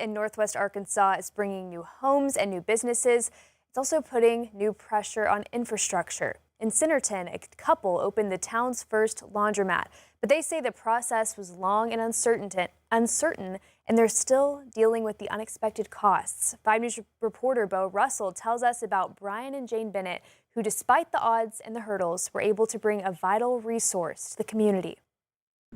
in Northwest Arkansas is bringing new homes and new businesses. It's also putting new pressure on infrastructure. In Centerton, a couple opened the town's first laundromat, but they say the process was long and uncertain, and they're still dealing with the unexpected costs. 5 News reporter Bo Russell tells us about Brian and Jane Bennett, who, despite the odds and the hurdles, were able to bring a vital resource to the community.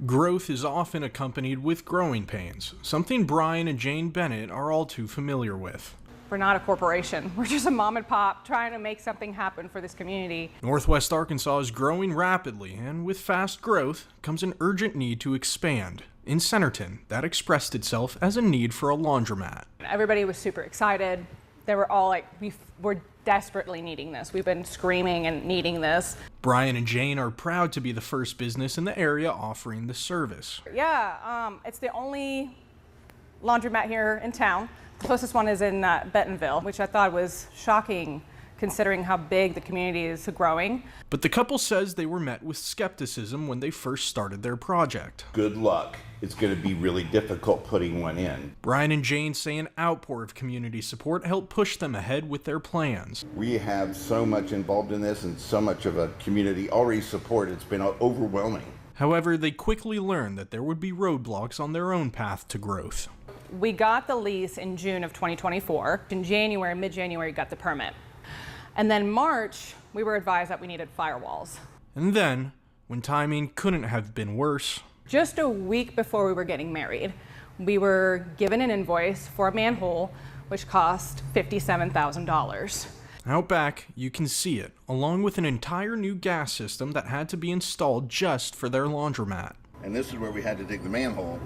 Growth is often accompanied with growing pains, something Brian and Jane Bennett are all too familiar with. We're not a corporation. We're just a mom and pop trying to make something happen for this community. Northwest Arkansas is growing rapidly, and with fast growth comes an urgent need to expand. In Centerton, that expressed itself as a need for a laundromat. Everybody was super excited. They were all like, we're desperately needing this. We've been screaming and needing this. Brian and Jane are proud to be the first business in the area offering the service. Yeah, it's the only laundromat here in town. The closest one is in Bentonville, which I thought was shocking considering how big the community is growing. But the couple says they were met with skepticism when they first started their project. Good luck. It's going to be really difficult putting one in. Brian and Jane say an outpour of community support helped push them ahead with their plans. We have so much involved in this and so much of a community already support. It's been overwhelming. However, they quickly learned that there would be roadblocks on their own path to growth. We got the lease in June of 2024. In January, mid-January, got the permit. And then March, we were advised that we needed firewalls. And then, when timing couldn't have been worse, just a week before we were getting married, we were given an invoice for a manhole, which cost $57,000. Out back, you can see it, along with an entire new gas system that had to be installed just for their laundromat. And this is where we had to dig the manhole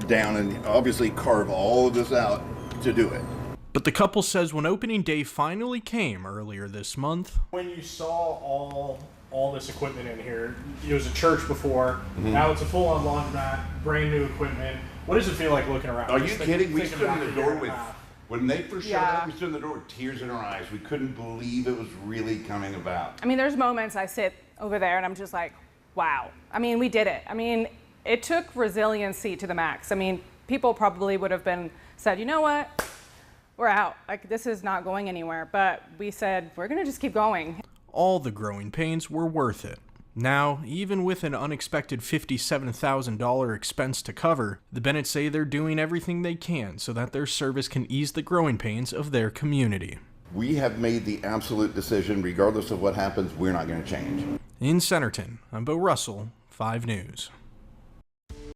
down and obviously carve all of this out to do it. But the couple says when opening day finally came earlier this month, when you saw all this equipment in here, it was a church before, now it's a full-on laundromat, brand new equipment. What does it feel like looking around? Are you kidding? We stood in the door with, when they first showed up, Yeah. we stood in the door with tears in our eyes. We couldn't believe it was really coming about. I mean, there's moments I sit over there and I'm just like, wow. I mean, we did it. I mean, it took resiliency to the max. I mean, people probably would have said, you know what? We're out. Like, this is not going anywhere. But we said, we're going to just keep going. All the growing pains were worth it. Now, even with an unexpected $57,000 expense to cover, the Bennetts say they're doing everything they can so that their service can ease the growing pains of their community. We have made the absolute decision, regardless of what happens, we're not going to change. In Centerton, I'm Bo Russell, 5 News.